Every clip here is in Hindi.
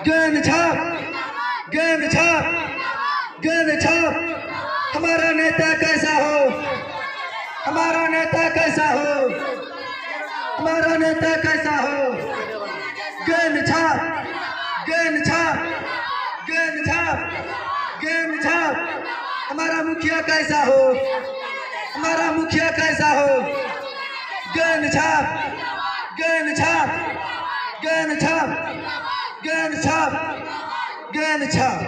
गेंद छाप, गेंद छाप, गेंद छाप। हमारा नेता कैसा हो, हमारा नेता कैसा हो, हमारा नेता कैसा हो। गेंद छाप, गेंद छाप, गेंद छाप, गेंद छाप। हमारा मुखिया कैसा हो, हमारा मुखिया कैसा हो। गेंद छाप, गेंद छाप, गेंद छाप, गेंद छाप, गेंद छाप।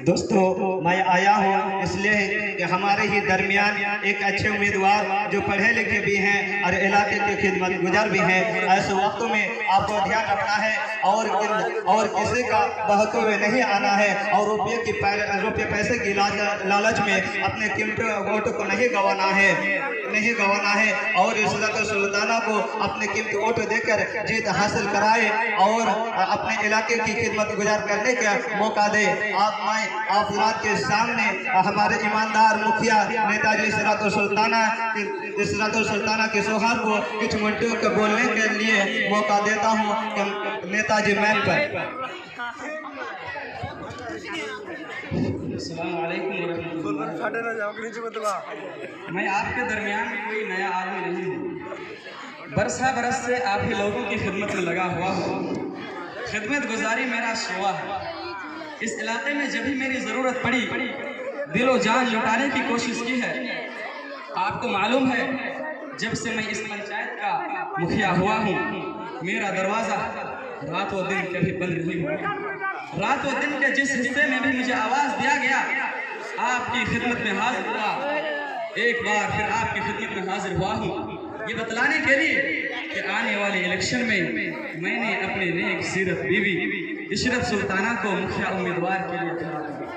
दोस्तों मैं आया हूँ इसलिए कि हमारे ही दरमियान एक अच्छे उम्मीदवार जो पढ़े लिखे भी हैं और इलाके के खिदमत गुजार भी हैं। ऐसे वक्तों में आपको ध्यान रखना है और किसी का बहते हुए नहीं आना है और रुपये पैसे की लालच में अपने कीमती वोट को नहीं गंवाना है, नहीं गंवाना है। और इस्लात सुल्ताना को अपने कीमती वोट देकर जीत हासिल कराए और अपने इलाके की खिदमत गुजार करने का मौका दे। आप रात के सामने हमारे ईमानदार मुखिया नेताजी इस्लात सुल्ताना के सोहार को कुछ मिनटों के बोलने के लिए मौका देता हूँ। नेताजी मैन पर। मैं आपके दरमियान में कोई नया आदमी नहीं हूँ। बरस से आप ही लोगों की खिदमत में लगा हुआ हूँ। खिदमत गुजारी मेरा शोआ है। इस इलाके में जब भी मेरी ज़रूरत पड़ी दिलो जान लुटाने की कोशिश की है। आपको मालूम है जब से मैं इस पंचायत का मुखिया हुआ हूँ मेरा दरवाज़ा रात व दिन कभी बंद नहीं हुआ। रात व दिन के जिस हिस्से में भी मुझे आवाज़ दिया गया आपकी खिदमत में हाजिर हुआ। एक बार फिर आपकी खिदमत में हाजिर हुआ हूँ ये बतलाने के लिए कि आने वाले इलेक्शन में मैंने अपने नेक सीरत बीवी इशरत सुल्ताना को मुखिया उम्मीदवार के लिए खड़ा किया।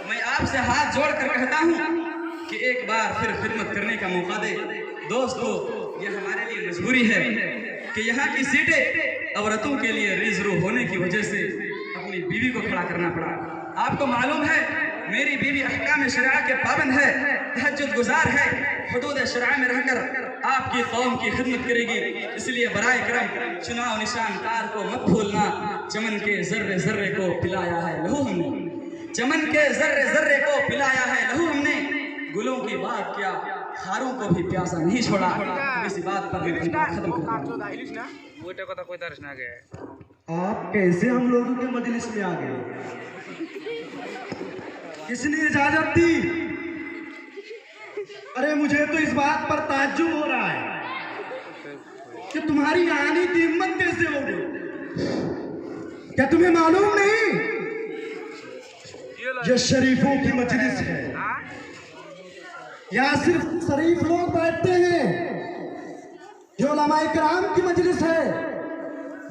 मैं आपसे हाथ जोड़कर कहता हूँ कि एक बार फिर खिदमत करने का मौका दे। दोस्तों ये हमारे लिए मजबूरी है कि यहाँ की सीटें औरतों के लिए रिजर्व होने की वजह से अपनी बीवी को खड़ा करना पड़ा। आपको मालूम है मेरी बीवी अहकाम शरिया के पाबंद है, तहज्जुद गुजार है, हुदूद शरिया में रहकर आपकी कौम की खिदमत करेगी। इसलिए बराए करम चुनाव निशान कार को मत भूलना। चमन के जर्रे जर्रे को पिलाया है लहू हमने, चमन के जर्रे जर्रे को पिलाया है लहू हमने। गुलों की बात क्या हारों को भी प्यासा नहीं छोड़ा। इसी बात पर खत्म करता हूं। आप कैसे हम लोगों के मजलिस में आ गए? किसने इजाजत दी? अरे मुझे तो इस बात पर ताज्जुब हो रहा है कि तुम्हारी आने की हिम्मत कैसे हो गई। क्या तुम्हें मालूम नहीं ये शरीफों की मजलिस है, यहाँ सिर्फ शरीफ लोग बैठते हैं। जो उलमाए किराम की मजलिस है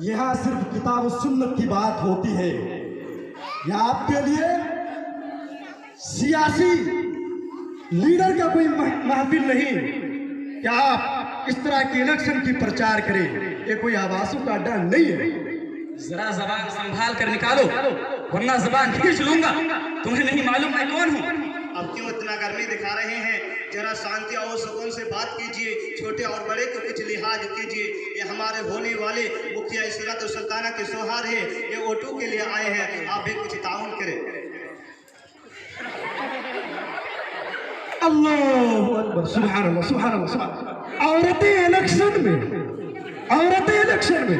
यहाँ सिर्फ किताब और सुन्नत की बात होती है। यहाँ आपके लिए सियासी लीडर का कोई महफिल नहीं कि आप इस तरह के इलेक्शन की प्रचार करें। ये कोई आवासों का अड्डा नहीं है। जरा जबान संभाल कर निकालो वरना जबान खींच लूंगा। तुम्हें नहीं मालूम मैं कौन हूँ? अब क्यों इतना गर्मी दिखा रहे हैं? जरा शांति और सुकून से बात कीजिए। छोटे और बड़े को कुछ लिहाज कीजिए। ये हमारे होने वाले मुखिया इस्लात सुल्ताना के सोहार है, ये वोटों के लिए आए हैं। आप भी कुछ ताउन करें। अल्लाहु अकबर, सुभान अल्लाह, सुभान अल्लाह, सुभान। औरतें इलेक्शन में, औरतें इलेक्शन में,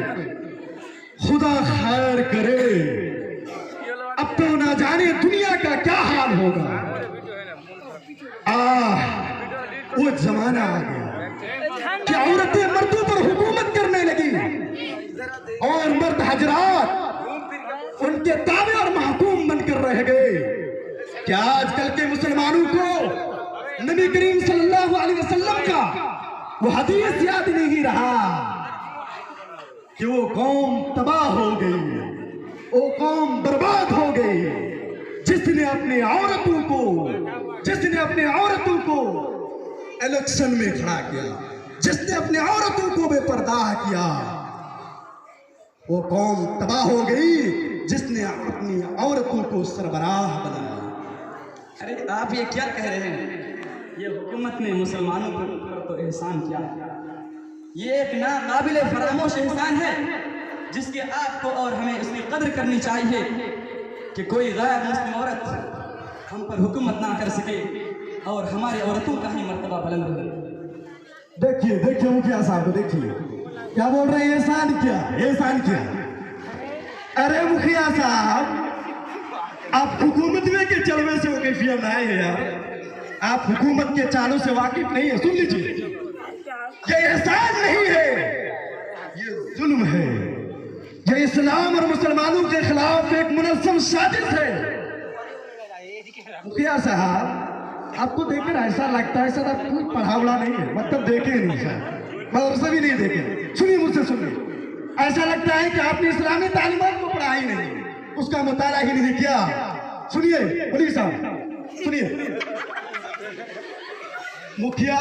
खुदा खैर करे। अब तो ना जाने दुनिया का क्या हाल होगा। वो जमाना आ गया कि औरतें मर्दों पर हुकूमत करने लगी और मर्द हजरात उनके ताबे और महकूम बनकर रह गए। क्या आजकल के मुसलमानों को नबी करीम सल्लल्लाहु अलैहि वसल्लम का वो हदीस याद नहीं रहा कि वो कौम तबाह हो गई, वो कौम बर्बाद हो गई जिसने अपने औरतों को इलेक्शन में खड़ा किया, जिसने अपने औरतों को बेपर्दा किया। वो कौम तबाह हो गई जिसने अपनी औरतों को सरबराह बनाया। अरे आप ये क्या कह रहे हैं? ये हुकूमत ने मुसलमानों पर तो एहसान किया। ये एक नाकाबिले फरामोश एहसान है जिसके आपको और हमें उसकी कदर करनी चाहिए कि कोई गैर मुस्लिम औरत हम पर हुकूमत ना कर सके और हमारी औरतों का ही मर्तबा बुलंद रहे। देखिए देखिए मुखिया साहब, देखिए क्या बोल रहे हैं, एहसान क्या, एहसान क्या। अरे मुखिया साहब, आप हुकूमत में के चलवे से वो कैफियत आए हैं यार, आप हुकूमत के चालों से वाकिफ नहीं है। सुन लीजिए, ये एहसान नहीं है, ये जुल्म है, ये इस्लाम और मुसलमानों के खिलाफ एक मुनज़्ज़म साजिश है। मुखिया साहब, आपको देखकर ऐसा लगता है सर आप कोई पढ़ा उड़ा नहीं है, मतलब देखे नहीं सर, मदरसा भी नहीं देखे। सुनिए मुझसे, सुनिए, ऐसा लगता है कि आपने इस्लामी तालीमात को पढ़ा ही नहीं, उसका मुताला ही नहीं किया। सुनिए पुलिस साहब, सुनिए, मुखिया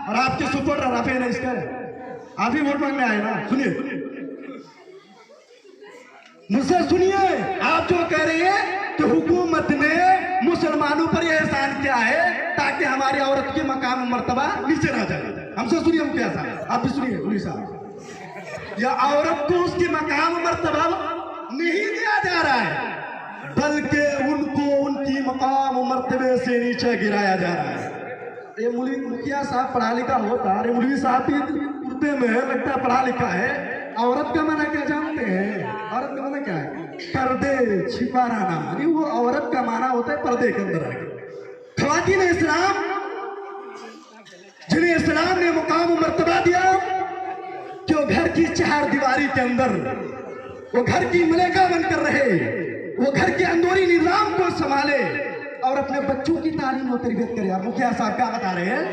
और आपके सुपर रफे ने इसका आप ही वोट मांगने आए ना। सुनिए मुझसे, सुनिए, आप जो कह रहे हैं कि हुकूमत ने मुसलमानों पर यह एहसान किया है ताकि हमारी औरत की मकाम मर्तबा नीचे ना जाए। हमसे सुनिए मुखिया साहब, आप भी सुनिए पुलिस साहब, यह औरत को उसकी मकाम मर्तबा नहीं दिया जा रहा है, बल्कि उनको उनकी मकाम मर्तबे से नीचे गिराया जा रहा है। ये मुखिया साहब पढ़ा लिखा होता, अरे मौलवी साहब भी कुर्ते में लगता है पढ़ा लिखा है। औरत का माना क्या जानते हैं? औरत का माना क्या है? पर्दे छिपा रहना। अरे वो औरत का माना होता है पर्दे के अंदर रहे। ख़वातीन इस्लाम, जिन्हें इस्लाम ने मुकाम मर्तबा दिया कि वो घर की चार दीवारी के अंदर वो घर की मलेका बनकर रहे, वो घर के अंदरूनी निजाम को संभाले और अपने बच्चों की तालीम और तरबियत करे। यार मुखिया साहब क्या बता रहे हैं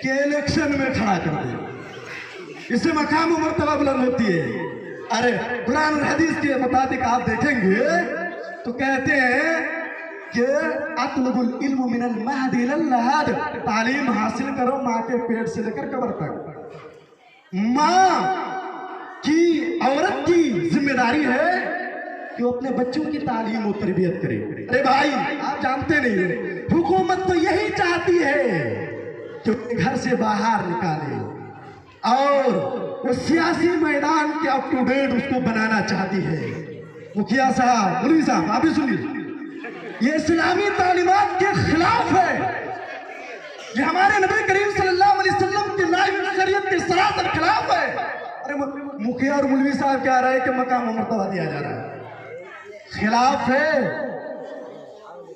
कि इलेक्शन में खड़ा कर दे, इससे मकाम मर्तबा बुलंद होती है। अरे कुरान और हदीस के मुताबिक आप देखेंगे तो कहते हैं कि अतलबुल इल्म मिनल महद इलल लहद, तालीम हासिल करो माँ के पेट से लेकर कब्र तक। माँ की, औरत की जिम्मेदारी है कि वो अपने बच्चों की तालीम और तरबियत करे। अरे भाई आप जानते नहीं, हुकूमत तो यही चाहती है कि उन्हें घर से बाहर निकाले और वो सियासी मैदान के अप टू डेट उसको बनाना चाहती है। मुखिया साहब, मौलवी साहब, आप भी सुनिए, ये इस्लामी तालीमात के खिलाफ है, ये हमारे नबी करीम सल्लल्लाहु अलैहि वसल्लम की लाइफ शरीयत के सरासर खिलाफ है। अरे मुखिया और मौलवी साहब क्या रहे कि मकाम मर्तबा दिया जा रहा है, खिलाफ है,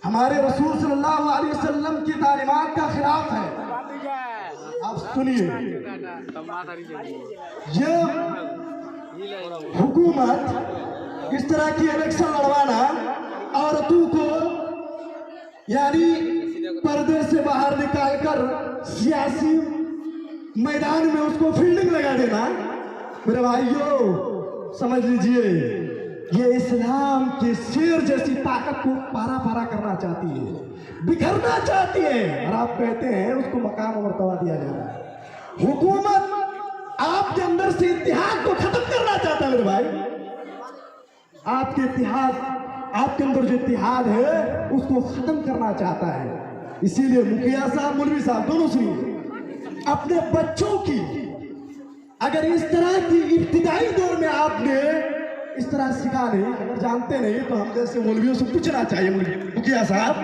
हमारे रसूल सल्लल्लाहु अलैहि वसल्लम की तालीमात का खिलाफ है। आप सुनिए, ये हुकूमत इस तरह की इलेक्शन लड़वाना, औरतों को यानी पर्दे से बाहर निकालकर सियासी मैदान में उसको फील्डिंग लगा देना, मेरे भाइयों समझ लीजिए ये इस्लाम के शेर जैसी ताकत को पारा पारा करना चाहती है, बिखरना चाहती है, और आप कहते हैं उसको मकाम मर्तबा दिया जा रहा है। हुकूमत आपके अंदर से इतिहाद को खत्म करना चाहता है मेरे भाई, आपके इतिहाद, आपके अंदर जो इतिहाद है उसको खत्म करना चाहता है। इसीलिए मुखिया साहब, मौलवी साहब दोनों सुनिए, अपने बच्चों की अगर इस तरह की इब्तिदाई दौर में आपने इस तरह सिखा नहीं, अगर जानते नहीं तो हम जैसे मौलवियों से पूछना चाहिए। मुखिया साहब,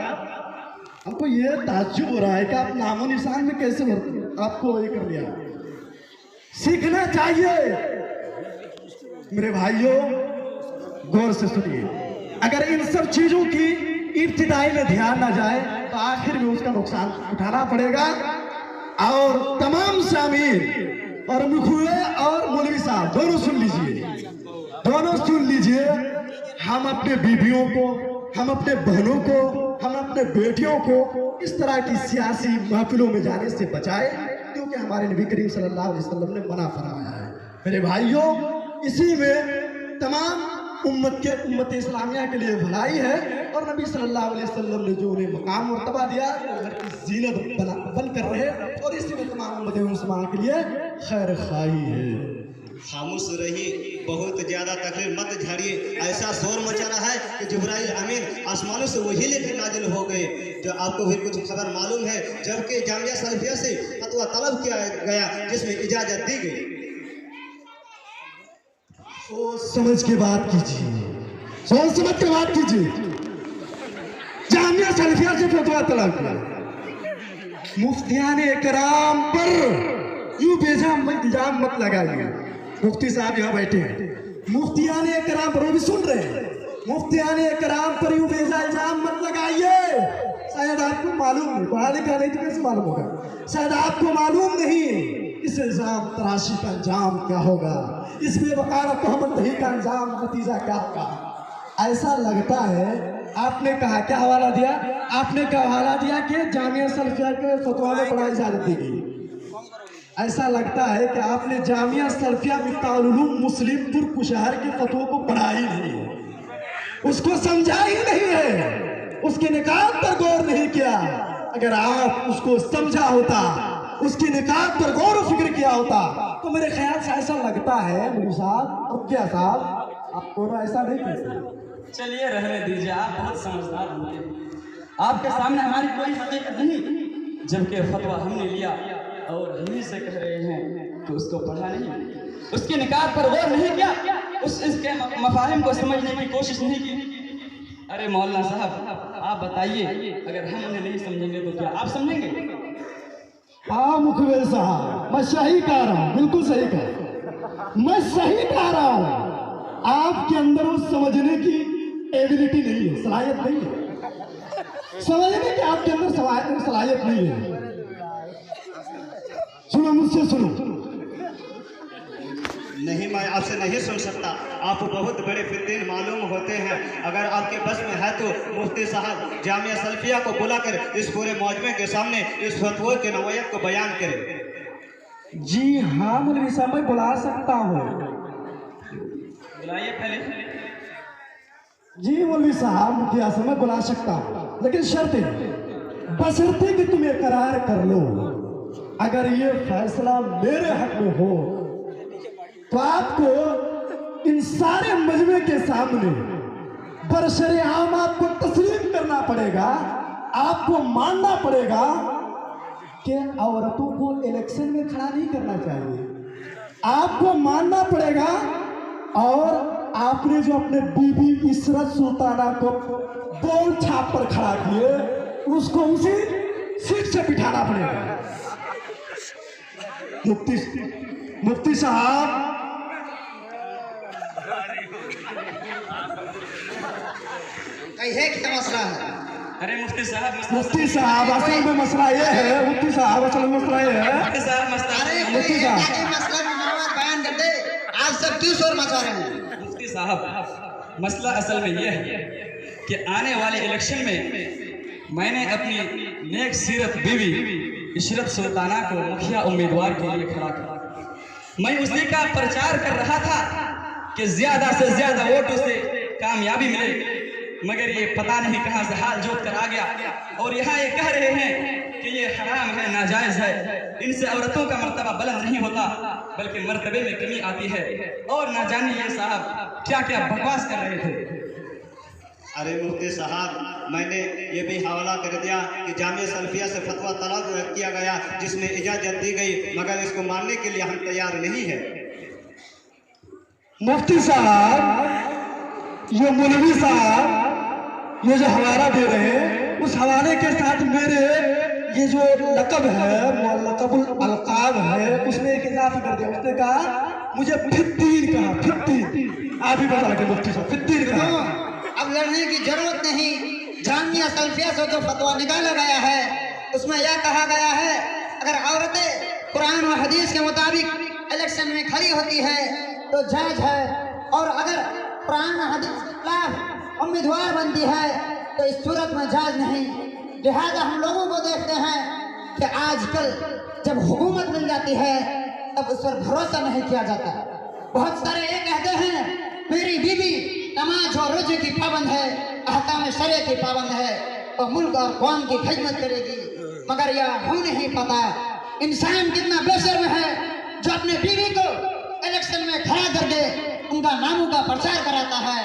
हमको ये ताज्जुब हो रहा है कि आप नामो निशान में कैसे आपको ये कर लिया, सीखना चाहिए। मेरे भाइयों गौर से सुनिए, अगर इन सब चीजों की इब्तिदाई में ध्यान ना जाए तो आखिर में उसका नुकसान उठाना पड़ेगा। और तमाम शामिल और मुखिया और मौलवी साहब दोनों सुन लीजिए, दोनों सुन लीजिए, हम अपने बीवियों को, हम अपने बहनों को, हम अपने बेटियों को इस तरह की सियासी महफिलों में जाने से बचाए, क्योंकि हमारे नबी करीम सल्लल्लाहु अलैहि वसल्लम ने मना फरमाया है। मेरे भाइयों, इसी में तमाम उम्मत इस्लामिया के लिए भलाई है, और नबी सल्लल्लाहु अलैहि वसल्लम ने जो उन्हें मकाम मर्तबा दिया घर की जीनत बन कर रहे, और इसी में तमाम उम्मत मुसलमान के लिए खैर खाई है। खामोश रहिए, बहुत ज़्यादा तकलीफ मत झाड़िए। ऐसा शोर मचा रहा है कि जिब्राइल अमीन आसमानों से वही लेकर नाजिल हो गए। जो आपको भी कुछ खबर मालूम है, जबकि जामिया सलफिया से फतवा तलब किया गया जिसमें इजाज़त दी गई। सोच समझ के बात कीजिए, सोच समझ के बात कीजिए। जामिया सल्फिया से फतवा तलब किया, मुफ्तियान इकराम पर यूं बेजाम इल्जाम मत लगाइए। मुफ्ती साहब यहाँ बैठे हैं, मुफ्तियान इकराम पर, वो भी सुन रहे हैं, मुफ्तियान इकराम पर यूं बेजा इल्जाम मत लगाइए। शायद आपको मालूम नहीं, पढ़ा लिखा नहीं तो कैसे मालूम होगा, शायद आपको मालूम नहीं इस इल्जाम तराशी का अंजाम क्या होगा, इस बेवकार तहमत दही का अंजाम नतीजा क्या होगा। ऐसा लगता है आपने कहा, क्या हवाला दिया, आपने क्या हवाला दिया कि जामिया सल्फिया के फतवा में पढ़ाई इजाजत दी गई। ऐसा लगता है कि आपने जामिया सल्फिया मिफ्ताहुल उलूम मुस्लिमपुर कुशहर के फतवों को पढ़ा ही नहीं है, उसको समझा ही नहीं है, उसके निकात पर गौर नहीं किया। अगर आप उसको समझा होता, उसकी निकात पर गौर और फिक्र किया होता, तो मेरे ख्याल से ऐसा लगता है मुझे साहब, अब क्या साहब, आपको ना ऐसा नहीं करते। चलिए रहने दीजिए, आप बहुत समझदार होंगे, आपके सामने हमारी कोई हकीकत नहीं, जबकि फतवा हमने लिया और हम ही से कह रहे हैं कि उसको पढ़ा नहीं, उसकी निकात पर गौर नहीं किया, इसके मफाहिम को समझने की कोशिश नहीं की। अरे मौलाना साहब आप बताइए, अगर हम उन्हें नहीं समझेंगे तो क्या आप समझेंगे? हाँ मुखबिर साहब, मैं सही कह रहा हूँ, बिल्कुल सही कह, मैं सही कह रहा हूँ। आपके अंदर वो समझने की एबिलिटी नहीं है, सलाहियत नहीं है, समझने की आपके अंदर सलाहियत नहीं है। सुनो मुझसे, सुनो। नहीं, मैं आपसे नहीं सुन सकता, आप बहुत बड़े फिरदीन मालूम होते हैं। अगर आपके बस में है तो मुफ्ती साहब जामिया सल्फिया को बुलाकर इस पूरे मौजमे के सामने इस फतवे की नौयत को बयान करें। जी हाँ मौलवी साहब, मैं बुला सकता हूँ। बुलाइए पहले। जी मौलवी साहब, मुखिया से मैं बुला सकता हूँ, लेकिन शर्त बशर्ते कि तुम इकरार कर लो, अगर ये फैसला मेरे हक में हो तो आपको इन सारे मजमे के सामने बरशरे-आम आपको तस्लीम करना पड़ेगा, आपको मानना पड़ेगा कि औरतों को इलेक्शन में खड़ा नहीं करना चाहिए, आपको मानना पड़ेगा। और आपने जो अपने बीबी इशरत सुल्ताना को बोल छाप पर खड़ा किए, उसको उसी सीट से बिठाना पड़ेगा। मुफ्ती साहब, है क्या मसला है? अरे मुफ्ती साहब, असल में मसला ये है, मुफ्ती साहब असल में मसला ये है, अरे मुफ्ती साहब मसला बयान कर दे, आप सब क्यों शोर मचा रहे हैं? मुफ्ती साहब, मसला असल में यह है कि आने वाले इलेक्शन में मैंने अपनी नेक सीरत बीवी इशरत सुल्ताना को मुखिया उम्मीदवार के लिए खड़ा किया। मैं उसी का प्रचार कर रहा था कि ज्यादा से ज्यादा वोट उसे कामयाबी मिले, मगर ये पता नहीं कहां से हाल जोत कर आ गया और यहाँ ये कह रहे हैं कि ये हराम है, नाजायज है, इनसे औरतों का मर्तबा बुलंद नहीं होता बल्कि मर्तबे में कमी आती है। और ना जाने ये साहब क्या क्या बकवास कर रहे थे। अरे मुफ्ती साहब, मैंने ये भी हवाला कर दिया कि जामिया सल्फिया से फतवा तलब किया गया जिसमें इजाज़त दी गई, मगर इसको मानने के लिए हम तैयार नहीं है। मुफ्ती साहब, ये मौलवी साहब ये जो हवाला दे रहे हैं, उस हवाले के साथ मेरे ये जो लकब है, लकबुल अलकाब है, उसमें एक इजाफा कर दिया। उसने कहा मुझे फित्तीर कहा, फित्तीर। आप ही बता के मुफ्ती साहब, फित्तीर कहा। अब लड़ने की जरूरत नहीं। जामिया सल्फिया से जो फतवा निकाला गया है उसमें यह कहा गया है, अगर औरतें कुरान और हदीस के मुताबिक इलेक्शन में खड़ी होती है तो जायज है, और अगर कुरान और हदीस के खिलाफ उम्मीदवार बनती है तो इस सूरत में जायज नहीं। लिहाजा हम लोगों को देखते हैं कि आजकल जब हुकूमत मिल जाती है तब उस पर भरोसा नहीं किया जाता। बहुत सारे ये कहते हैं मेरी बीवी नमाज और रोजे की पाबंद है, अहकाम शरिया की पाबंद है और मुल्क और कौम की खिदमत करेगी, मगर यह हो नहीं पता इंसान कितना बेशर्म है जो अपने बीवी को इलेक्शन में खड़ा करके उनका नामों का प्रचार कराता है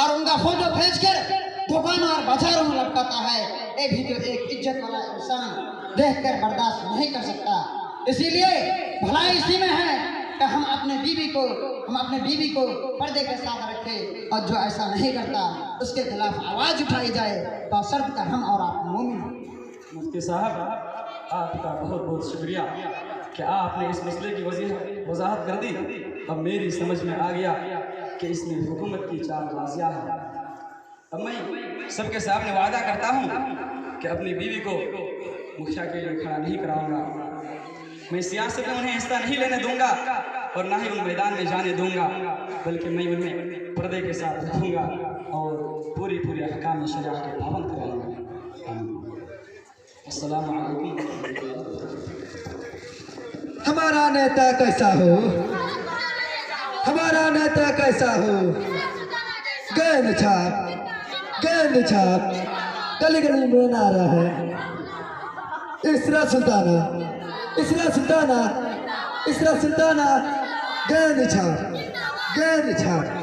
और उनका फोटो खींचकर दुकानों और बाजारों में लटकाता है। ये भी तो एक इज्जत वाला इंसान देखकर बर्दाश्त नहीं कर सकता। इसीलिए भलाई इसी में है कि हम अपने बीवी को पर्दे के साथ रखें, और जो ऐसा नहीं करता उसके खिलाफ आवाज़ उठाई जाए, तो शर्त का हम और आप मोमिन हैं। मुफ्ती साहब, आपका बहुत बहुत शुक्रिया कि आपने इस मसले की वजाहत कर दी। अब मेरी समझ में आ गया कि इसमें हुकूमत की चालबाजियाँ हैं। अब मैं सबके सामने वादा करता हूँ कि अपनी बीवी को मुखिया के लिए खड़ा नहीं कराऊंगा। मैं सियासत में उन्हें हिस्सा नहीं लेने दूंगा और ना ही उन मैदान में जाने दूंगा, बल्कि मैं उन्हें पर्दे के साथ रखूंगा और पूरी अहकाम शरिया के पाबंद कराऊंगा। अस्सलाम वालेकुम। हमारा नेता कैसा हो, हमारा नेता कैसा हो, गेंद छाप गली गली में नारा है, इसरा सुल्ताना, गेंद छाप।